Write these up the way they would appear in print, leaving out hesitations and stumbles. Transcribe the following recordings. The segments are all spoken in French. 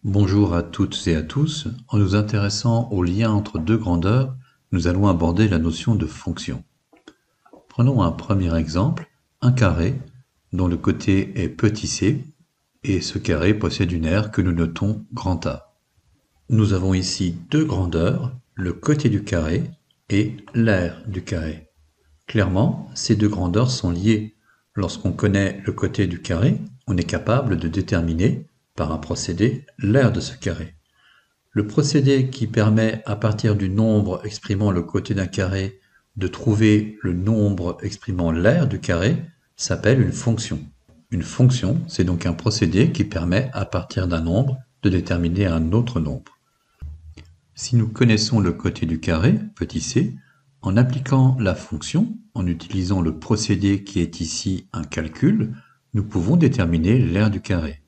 Bonjour à toutes et à tous. En nous intéressant au lien entre deux grandeurs, nous allons aborder la notion de fonction. Prenons un premier exemple, un carré dont le côté est petit c et ce carré possède une aire que nous notons grand A. Nous avons ici deux grandeurs, le côté du carré et l'aire du carré. Clairement, ces deux grandeurs sont liées. Lorsqu'on connaît le côté du carré, on est capable de déterminer, par un procédé, l'aire de ce carré. Le procédé qui permet, à partir du nombre exprimant le côté d'un carré, de trouver le nombre exprimant l'aire du carré, s'appelle une fonction. Une fonction, c'est donc un procédé qui permet, à partir d'un nombre, de déterminer un autre nombre. Si nous connaissons le côté du carré, petit c, en appliquant la fonction, en utilisant le procédé qui est ici un calcul, nous pouvons déterminer l'aire du carré.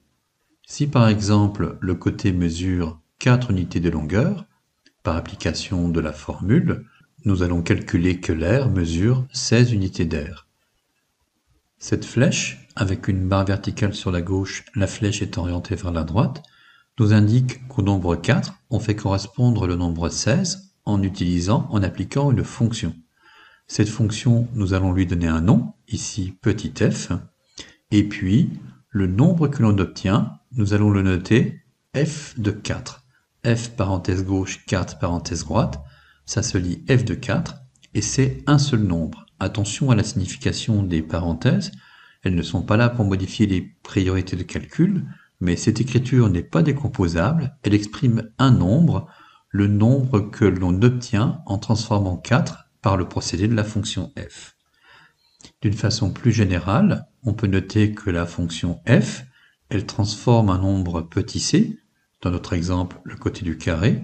Si par exemple le côté mesure 4 unités de longueur, par application de la formule, nous allons calculer que l'aire mesure 16 unités d'aire. Cette flèche, avec une barre verticale sur la gauche, la flèche est orientée vers la droite, nous indique qu'au nombre 4, on fait correspondre le nombre 16 en appliquant une fonction. Cette fonction, nous allons lui donner un nom, ici petit f, et puis le nombre que l'on obtient, nous allons le noter f de 4. F parenthèse gauche, 4 parenthèse droite, ça se lit f de 4, et c'est un seul nombre. Attention à la signification des parenthèses, elles ne sont pas là pour modifier les priorités de calcul, mais cette écriture n'est pas décomposable, elle exprime un nombre, le nombre que l'on obtient en transformant 4 par le procédé de la fonction f. D'une façon plus générale, on peut noter que la fonction f, elle transforme un nombre petit c, dans notre exemple le côté du carré,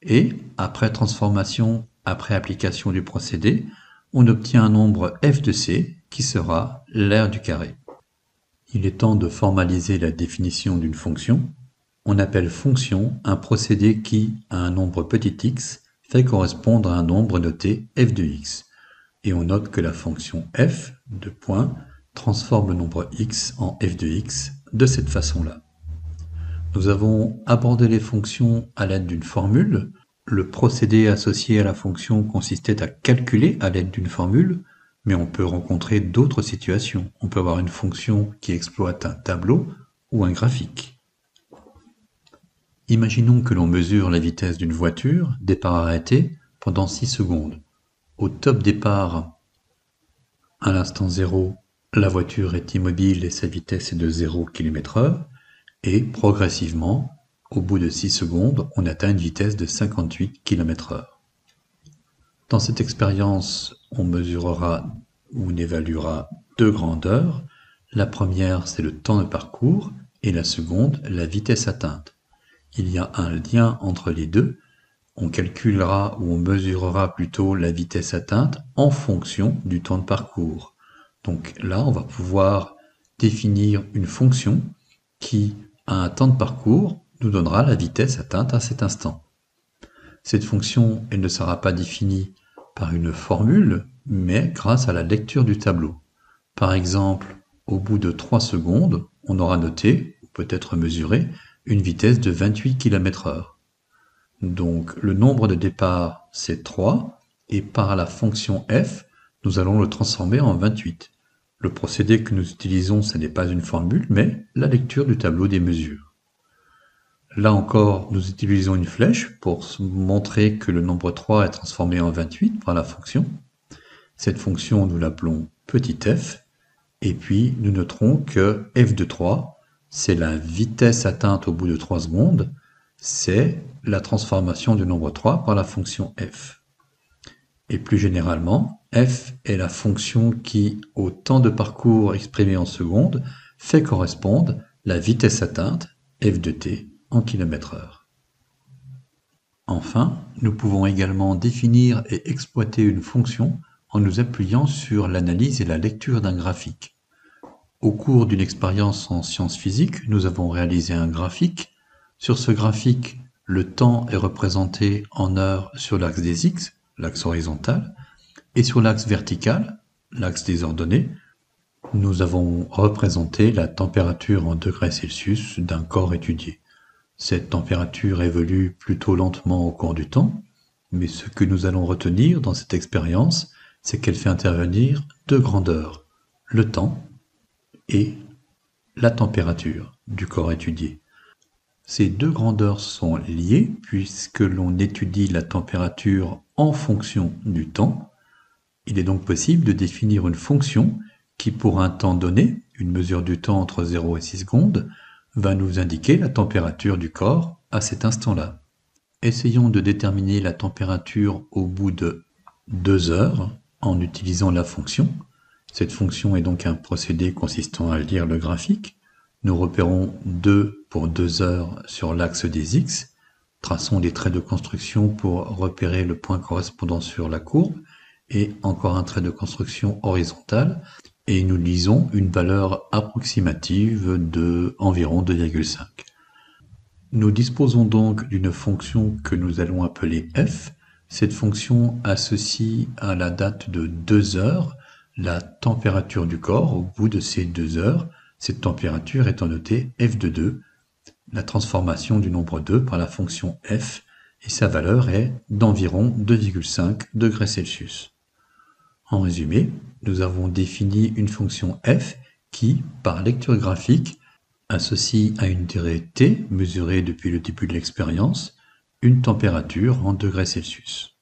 et après transformation, après application du procédé, on obtient un nombre f de c qui sera l'aire du carré. Il est temps de formaliser la définition d'une fonction. On appelle fonction un procédé qui, à un nombre petit x, fait correspondre à un nombre noté f de x. Et on note que la fonction f, de point, transforme le nombre x en f de x de cette façon-là. Nous avons abordé les fonctions à l'aide d'une formule. Le procédé associé à la fonction consistait à calculer à l'aide d'une formule, mais on peut rencontrer d'autres situations. On peut avoir une fonction qui exploite un tableau ou un graphique. Imaginons que l'on mesure la vitesse d'une voiture, départ arrêté, pendant 6 secondes. Au top départ, à l'instant 0, la voiture est immobile et sa vitesse est de 0 km/h, et progressivement, au bout de 6 secondes, on atteint une vitesse de 58 km/h. Dans cette expérience, on mesurera ou on évaluera deux grandeurs. La première, c'est le temps de parcours, et la seconde, la vitesse atteinte. Il y a un lien entre les deux. On calculera ou on mesurera plutôt la vitesse atteinte en fonction du temps de parcours. Donc là, on va pouvoir définir une fonction qui, à un temps de parcours, nous donnera la vitesse atteinte à cet instant. Cette fonction, elle ne sera pas définie par une formule, mais grâce à la lecture du tableau. Par exemple, au bout de 3 secondes, on aura noté, ou peut-être mesuré, une vitesse de 28 km/h. Donc le nombre de départ, c'est 3, et par la fonction f, nous allons le transformer en 28. Le procédé que nous utilisons, ce n'est pas une formule, mais la lecture du tableau des mesures. Là encore, nous utilisons une flèche pour montrer que le nombre 3 est transformé en 28 par la fonction. Cette fonction, nous l'appelons petit f, et puis nous noterons que f de 3, c'est la vitesse atteinte au bout de 3 secondes, c'est la transformation du nombre 3 par la fonction f. Et plus généralement, f est la fonction qui, au temps de parcours exprimé en secondes, fait correspondre la vitesse atteinte, f de t, en km/h. Enfin, nous pouvons également définir et exploiter une fonction en nous appuyant sur l'analyse et la lecture d'un graphique. Au cours d'une expérience en sciences physiques, nous avons réalisé un graphique. Sur ce graphique, le temps est représenté en heures sur l'axe des x, l'axe horizontal, et sur l'axe vertical, l'axe des ordonnées, nous avons représenté la température en degrés Celsius d'un corps étudié. Cette température évolue plutôt lentement au cours du temps, mais ce que nous allons retenir dans cette expérience, c'est qu'elle fait intervenir deux grandeurs, le temps et la température du corps étudié. Ces deux grandeurs sont liées puisque l'on étudie la température en fonction du temps. Il est donc possible de définir une fonction qui, pour un temps donné, une mesure du temps entre 0 et 6 secondes, va nous indiquer la température du corps à cet instant-là. Essayons de déterminer la température au bout de 2 heures en utilisant la fonction. Cette fonction est donc un procédé consistant à lire le graphique. Nous repérons 2 pour 2 heures sur l'axe des X. Traçons les traits de construction pour repérer le point correspondant sur la courbe et encore un trait de construction horizontal et nous lisons une valeur approximative de environ 2,5. Nous disposons donc d'une fonction que nous allons appeler f. Cette fonction associe à la date de 2 heures la température du corps au bout de ces 2 heures, cette température étant notée f de 2, la transformation du nombre 2 par la fonction f, et sa valeur est d'environ 2,5 degrés Celsius. En résumé, nous avons défini une fonction f qui, par lecture graphique, associe à une durée t mesurée depuis le début de l'expérience une température en degrés Celsius.